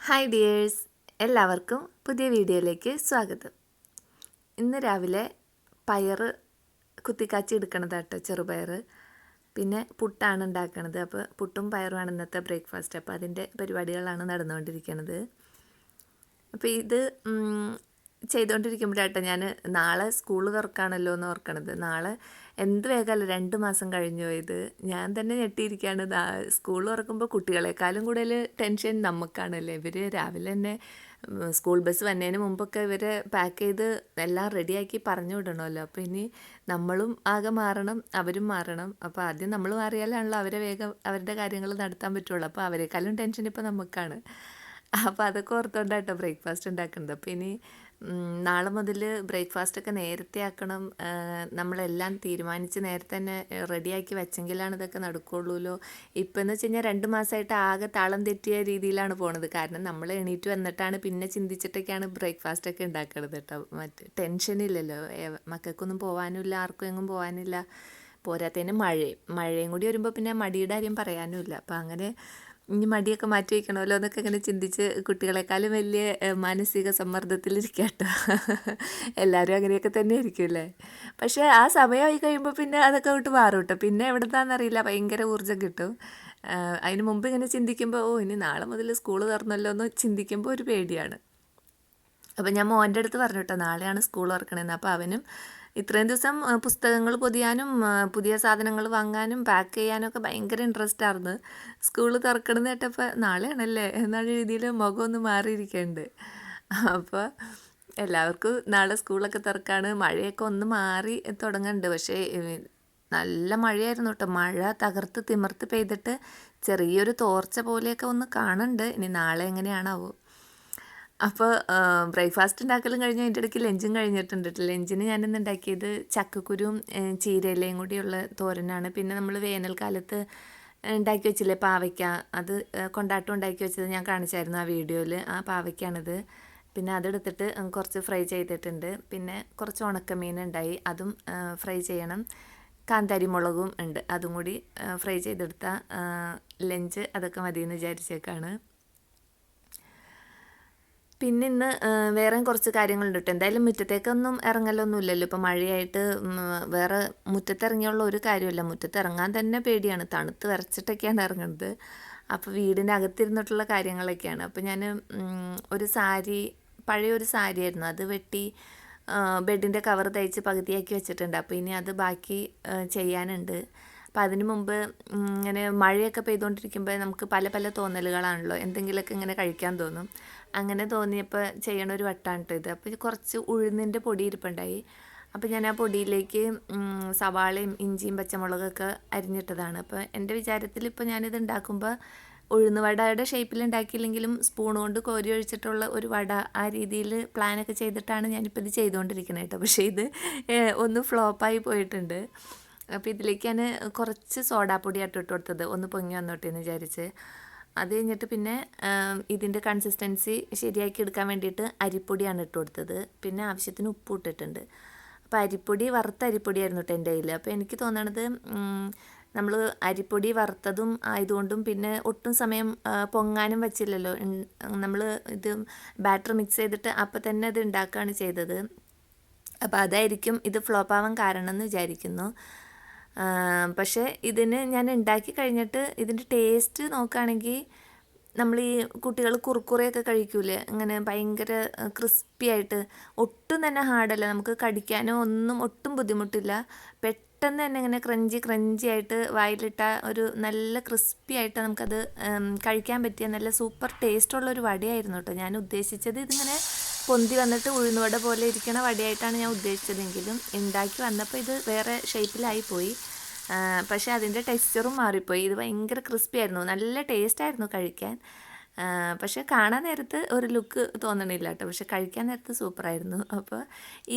Hi dears, എല്ലാവർക്കും പുതിയ വീഡിയോയിലേക്ക് സ്വാഗതം. ഇന്ന് രാവിലെ പയർ കുത്തിക്കാച്ചി എടുക്കണത് കേട്ടോ, ചെറുപയർ. പിന്നെ പുട്ടാണ് ഉണ്ടാക്കണത്. അപ്പോൾ പുട്ടും പയറുമാണ് ഇന്നത്തെ ബ്രേക്ക്ഫാസ്റ്റ്. അപ്പോൾ അതിൻ്റെ പരിപാടികളാണ് നടന്നുകൊണ്ടിരിക്കുന്നത്. അപ്പോൾ ഇത് ചെയ്തുകൊണ്ടിരിക്കുമ്പോഴാട്ടോ ഞാൻ നാളെ സ്കൂൾ തുറക്കാണല്ലോ എന്ന് ഓർക്കണത്. നാളെ എന്ത് വേഗമല്ല 2 മാസം കഴിഞ്ഞു പോയത്. ഞാൻ തന്നെ ഞെട്ടിയിരിക്കുകയാണ്. സ്കൂൾ തുറക്കുമ്പോൾ കുട്ടികളെക്കാളും കൂടുതൽ ടെൻഷൻ നമുക്കാണല്ലേ. ഇവർ രാവിലെ തന്നെ സ്കൂൾ ബസ് വന്നതിന് മുമ്പൊക്കെ ഇവരെ പാക്ക് ചെയ്ത് എല്ലാം റെഡിയാക്കി പറഞ്ഞു വിടണമല്ലോ. അപ്പോൾ ഇനി നമ്മളും ആകെ മാറണം, അവരും മാറണം. അപ്പോൾ ആദ്യം നമ്മൾ മാറിയാലാണല്ലോ അവരെ വേഗം അവരുടെ കാര്യങ്ങൾ നടത്താൻ പറ്റുള്ളൂ. അപ്പോൾ അവരെക്കാളും ടെൻഷൻ ഇപ്പോൾ നമുക്കാണ്. അപ്പോൾ അതൊക്കെ ഓർത്തുകൊണ്ടാട്ടോ ബ്രേക്ക്ഫാസ്റ്റ് ഉണ്ടാക്കുന്നത്. അപ്പോൾ ഇനി നാളെ മുതൽ ബ്രേക്ക്ഫാസ്റ്റൊക്കെ നേരത്തെ ആക്കണം. നമ്മളെല്ലാം തീരുമാനിച്ച് നേരത്തെ തന്നെ റെഡിയാക്കി വെച്ചെങ്കിലാണ് ഇതൊക്കെ നടക്കുകയുള്ളൂല്ലോ. ഇപ്പോൾ എന്ന് വെച്ച് കഴിഞ്ഞാൽ 2 മാസമായിട്ട് ആകെ താളം തെറ്റിയ രീതിയിലാണ് പോണത്. കാരണം നമ്മൾ എണീറ്റ് വന്നിട്ടാണ് പിന്നെ ചിന്തിച്ചിട്ടൊക്കെയാണ് ബ്രേക്ക്ഫാസ്റ്റൊക്കെ ഉണ്ടാക്കണത് കേട്ടോ. മറ്റ് ടെൻഷനില്ലല്ലോ, മക്കൾക്കൊന്നും പോകാനുമില്ല, ആർക്കും എങ്ങും പോകാനില്ല. പോരാത്തതിന് മഴയും കൂടി വരുമ്പോൾ പിന്നെ മടിയുടെ കാര്യം പറയാനുമില്ല. അപ്പോൾ അങ്ങനെ ഇനി മടിയൊക്കെ മാറ്റി വയ്ക്കണമല്ലോ എന്നൊക്കെ ഇങ്ങനെ ചിന്തിച്ച് കുട്ടികളെക്കാളും വലിയ മാനസിക സമ്മർദ്ദത്തിലിരിക്കുക കേട്ടോ. എല്ലാവരും അങ്ങനെയൊക്കെ തന്നെ ആയിരിക്കും അല്ലേ. പക്ഷേ ആ സമയമായി കഴിയുമ്പോൾ പിന്നെ അതൊക്കെ വിട്ട് മാറും കേട്ടോ. പിന്നെ എവിടുന്നാണെന്നറിയില്ല, ഭയങ്കര ഊർജ്ജം കിട്ടും. അതിന് മുമ്പ് ഇങ്ങനെ ചിന്തിക്കുമ്പോൾ ഇനി നാളെ മുതൽ സ്കൂൾ തുറന്നല്ലോ എന്ന് ചിന്തിക്കുമ്പോൾ ഒരു പേടിയാണ്. അപ്പോൾ ഞാൻ മോൻ്റെ അടുത്ത് പറഞ്ഞു കേട്ടോ, നാളെയാണ് സ്കൂൾ തുറക്കണമെന്ന്. അപ്പോൾ അവനും ഇത്രയും ദിവസം പുസ്തകങ്ങൾ പൊതിയാനും പുതിയ സാധനങ്ങൾ വാങ്ങാനും പാക്ക് ചെയ്യാനൊക്കെ ഭയങ്കര ഇൻട്രസ്റ്റ് ആയിരുന്നു. സ്കൂൾ തുറക്കണമെന്ന് കേട്ടപ്പോൾ നാളെയാണല്ലേ എന്നുള്ള രീതിയിൽ മുഖമൊന്ന് മാറിയിരിക്കുന്നുണ്ട്. അപ്പോൾ എല്ലാവർക്കും നാളെ സ്കൂളൊക്കെ തുറക്കാണ്. മഴയൊക്കെ ഒന്ന് മാറി തുടങ്ങുന്നുണ്ട്. പക്ഷേ നല്ല മഴയായിരുന്നു കേട്ടോ. മഴ തകർത്ത് തിമിർത്ത് പെയ്തിട്ട് ചെറിയൊരു തോർച്ച പോലെയൊക്കെ ഒന്ന് കാണുന്നുണ്ട്. ഇനി നാളെ എങ്ങനെയാണാവോ. അപ്പോൾ ബ്രേക്ക്ഫാസ്റ്റ് ഉണ്ടാക്കലും കഴിഞ്ഞ് അതിൻ്റെ ഇടയ്ക്ക് ലഞ്ചും കഴിഞ്ഞിട്ടുണ്ട്. ലഞ്ചിന് ഞാനിന്ന് ഉണ്ടാക്കിയത് ചക്കക്കുരും ചീരയിലയും കൂടിയുള്ള തോരനാണ്. പിന്നെ നമ്മൾ വേനൽക്കാലത്ത് ഉണ്ടാക്കി വെച്ചില്ലേ പാവയ്ക്ക, അത് കൊണ്ടാട്ടം ഉണ്ടാക്കി വെച്ചത് ഞാൻ കാണിച്ചായിരുന്നു ആ വീഡിയോയിൽ. ആ പാവയ്ക്കാണിത്. പിന്നെ അതെടുത്തിട്ട് കുറച്ച് ഫ്രൈ ചെയ്തിട്ടുണ്ട്. പിന്നെ കുറച്ച് ഉണക്കമീൻ ഉണ്ടായി, അതും ഫ്രൈ ചെയ്യണം. കാന്താരി മുളകും ഉണ്ട്, അതും കൂടി ഫ്രൈ ചെയ്തെടുത്ത ലഞ്ച് അതൊക്കെ മതിയെന്ന് വിചാരിച്ചേക്കാണ്. പിന്നെ ഇന്ന് വേറെയും കുറച്ച് കാര്യങ്ങളുണ്ട് കേട്ടോ. എന്തായാലും മുറ്റത്തേക്കൊന്നും ഇറങ്ങലൊന്നും ഇല്ലല്ലോ ഇപ്പോൾ മഴയായിട്ട്. വേറെ മുറ്റത്തിറങ്ങിയുള്ള ഒരു കാര്യമില്ല. മുറ്റത്തിറങ്ങാൻ തന്നെ പേടിയാണ്, തണുത്ത് വിറച്ചിട്ടൊക്കെയാണ് ഇറങ്ങുന്നത്. അപ്പോൾ വീടിൻ്റെ അകത്തിരുന്നിട്ടുള്ള കാര്യങ്ങളൊക്കെയാണ്. അപ്പോൾ ഞാൻ ഒരു സാരി, പഴയൊരു സാരിയായിരുന്നു, അത് വെട്ടി ബെഡിൻ്റെ കവർ തയ്ച്ച് പകുതിയാക്കി വെച്ചിട്ടുണ്ട്. അപ്പോൾ ഇനി അത് ബാക്കി ചെയ്യാനുണ്ട്. അപ്പോൾ അതിന് മുമ്പ് ഇങ്ങനെ മഴയൊക്കെ പെയ്തുകൊണ്ടിരിക്കുമ്പോൾ നമുക്ക് പല പല തോന്നലുകളാണല്ലോ, എന്തെങ്കിലുമൊക്കെ ഇങ്ങനെ കഴിക്കാൻ തോന്നും. അങ്ങനെ തോന്നിയപ്പോൾ ചെയ്യണ ഒരു വട്ടമാണ് കേട്ടോ ഇത്. അപ്പോൾ കുറച്ച് ഉഴുന്നിൻ്റെ പൊടി ഇരിപ്പുണ്ടായി. അപ്പോൾ ഞാൻ ആ പൊടിയിലേക്ക് സവാളയും ഇഞ്ചിയും പച്ചമുളകൊക്കെ അരിഞ്ഞിട്ടതാണ്. അപ്പോൾ എൻ്റെ വിചാരത്തിൽ ഇപ്പോൾ ഞാനിത് ഉണ്ടാക്കുമ്പോൾ ഉഴുന്ന് വടയുടെ ഷേപ്പിൽ ഉണ്ടാക്കിയില്ലെങ്കിലും സ്പൂൺ കൊണ്ട് കോരി ഒഴിച്ചിട്ടുള്ള ഒരു വട, ആ രീതിയിൽ പ്ലാനൊക്കെ ചെയ്തിട്ടാണ് ഞാനിപ്പോൾ ഇത് ചെയ്തുകൊണ്ടിരിക്കുന്നത് കേട്ടോ. പക്ഷേ ഇത് ഒന്ന് ഫ്ലോപ്പായി പോയിട്ടുണ്ട്. അപ്പോൾ ഇതിലേക്ക് ഞാൻ കുറച്ച് സോഡാപ്പൊടി ഇട്ട് കൊടുത്തത്, ഒന്ന് പൊങ്ങി വന്നോട്ടെ എന്ന് വിചാരിച്ച്. അത് കഴിഞ്ഞിട്ട് പിന്നെ ഇതിൻ്റെ കൺസിസ്റ്റൻസി ശരിയാക്കി എടുക്കാൻ വേണ്ടിയിട്ട് അരിപ്പൊടിയാണ് ഇട്ട് കൊടുത്തത്. പിന്നെ ആവശ്യത്തിന് ഉപ്പ് ഇട്ടിട്ടുണ്ട്. അപ്പോൾ അരിപ്പൊടി, വറുത്ത അരിപ്പൊടിയായിരുന്നു കേട്ടോ എൻ്റെ കയ്യിൽ. അപ്പോൾ എനിക്ക് തോന്നണത് നമ്മൾ അരിപ്പൊടി വറുത്തതും ആയതുകൊണ്ടും പിന്നെ ഒട്ടും സമയം പൊങ്ങാനും വച്ചില്ലല്ലോ. നമ്മൾ ഇത് ബാറ്റർ മിക്സ് ചെയ്തിട്ട് അപ്പം തന്നെ ഇത് ഉണ്ടാക്കുകയാണ് ചെയ്തത്. അപ്പോൾ അതായിരിക്കും ഇത് ഫ്ലോപ്പ് ആവാൻ കാരണം എന്ന് വിചാരിക്കുന്നു. പക്ഷേ ഇതിന് ഞാൻ ഉണ്ടാക്കി കഴിഞ്ഞിട്ട് ഇതിൻ്റെ ടേസ്റ്റ് നോക്കുകയാണെങ്കിൽ നമ്മൾ ഈ കുട്ടികൾ കുറുക്കുറയൊക്കെ കഴിക്കൂലേ, അങ്ങനെ ഭയങ്കര ക്രിസ്പി ആയിട്ട്, ഒട്ടും തന്നെ ഹാർഡല്ല, നമുക്ക് കടിക്കാനോ ഒന്നും ഒട്ടും ബുദ്ധിമുട്ടില്ല. പെട്ടെന്ന് തന്നെ ഇങ്ങനെ ക്രഞ്ചി ആയിട്ട് വായിലിട്ട ഒരു നല്ല ക്രിസ്പി ആയിട്ട് നമുക്കത് കഴിക്കാൻ പറ്റിയ നല്ല സൂപ്പർ ടേസ്റ്റുള്ളൊരു വടയായിരുന്നു കേട്ടോ. ഞാൻ ഉദ്ദേശിച്ചത് ഇതിങ്ങനെ പൊന്തി വന്നിട്ട് ഉഴുന്നുവട പോലെ ഇരിക്കണ വടയായിട്ടാണ് ഞാൻ ഉദ്ദേശിച്ചതെങ്കിലും ഉണ്ടാക്കി വന്നപ്പോൾ ഇത് വേറെ ഷേപ്പിലായിപ്പോയി. പക്ഷേ അതിൻ്റെ ടെക്സ്ചറും മാറിപ്പോയി. ഇത് ഭയങ്കര ക്രിസ്പി ആയിരുന്നു, നല്ല ടേസ്റ്റായിരുന്നു കഴിക്കാൻ. പക്ഷേ കാണാൻ നേരത്ത് ഒരു ലുക്ക് തോന്നണില്ല കേട്ടോ, പക്ഷെ കഴിക്കാൻ നേരത്ത് സൂപ്പറായിരുന്നു. അപ്പോൾ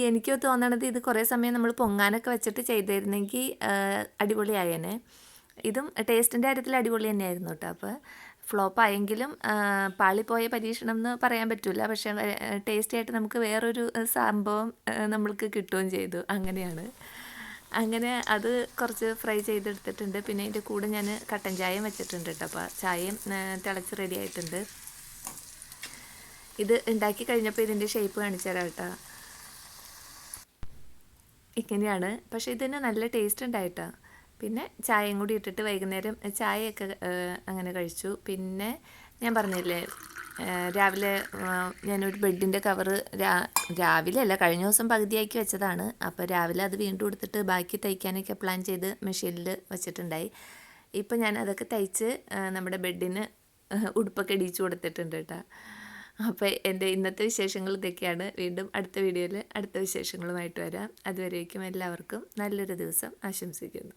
എനിക്ക് തോന്നണത് ഇത് കുറേ സമയം നമ്മൾ പൊങ്ങാനൊക്കെ വെച്ചിട്ട് ചെയ്തിരുന്നെങ്കിൽ അടിപൊളിയായേനെ. ഇതും ടേസ്റ്റിൻ്റെ കാര്യത്തിൽ അടിപൊളി തന്നെയായിരുന്നു കേട്ടോ. അപ്പോൾ ഫ്ലോപ്പ് ആയെങ്കിലും പാളിപ്പോയ പരീക്ഷണം എന്ന് പറയാൻ പറ്റില്ല. പക്ഷേ ടേസ്റ്റി ആയിട്ട് നമുക്ക് വേറൊരു സംഭവം നമ്മൾക്ക് കിട്ടുകയും ചെയ്തു. അങ്ങനെയാണ്. അങ്ങനെ അത് കുറച്ച് ഫ്രൈ ചെയ്തെടുത്തിട്ടുണ്ട്. പിന്നെ അതിൻ്റെ കൂടെ ഞാൻ കട്ടൻ ചായയും വെച്ചിട്ടുണ്ട് കേട്ടോ. അപ്പോൾ ചായയും തിളച്ച് റെഡി ആയിട്ടുണ്ട്. ഇത് ഉണ്ടാക്കി കഴിഞ്ഞപ്പോൾ ഇതിൻ്റെ ഷേപ്പ് കാണിച്ചു തരാം കേട്ടോ. ഇങ്ങനെയാണ്. പക്ഷേ ഇതിന് നല്ല ടേസ്റ്റ് ഉണ്ടായിട്ടാ. പിന്നെ ചായയും കൂടി ഇട്ടിട്ട് വൈകുന്നേരം ചായയൊക്കെ അങ്ങനെ കഴിച്ചു. പിന്നെ ഞാൻ പറഞ്ഞില്ലേ രാവിലെ ഞാനൊരു ബെഡിൻ്റെ കവറ് രാവിലെ അല്ല, കഴിഞ്ഞ ദിവസം പകുതിയാക്കി വെച്ചതാണ്. അപ്പോൾ രാവിലെ അത് വീണ്ടും എടുത്തിട്ട് ബാക്കി തയ്ക്കാനൊക്കെ പ്ലാൻ ചെയ്ത് മെഷീനിൽ വെച്ചിട്ടുണ്ടായി. ഇപ്പം ഞാൻ അതൊക്കെ തയ്ച്ച് നമ്മുടെ ബെഡിന് ഉടുപ്പൊക്കെ ഇടിച്ചു കൊടുത്തിട്ടുണ്ട് കേട്ടോ. അപ്പോൾ എൻ്റെ ഇന്നത്തെ വിശേഷങ്ങൾ ഇതൊക്കെയാണ്. വീണ്ടും അടുത്ത വീഡിയോയിൽ അടുത്ത വിശേഷങ്ങളുമായിട്ട് വരാം. അതുവരേക്കും എല്ലാവർക്കും നല്ലൊരു ദിവസം ആശംസിക്കുന്നു.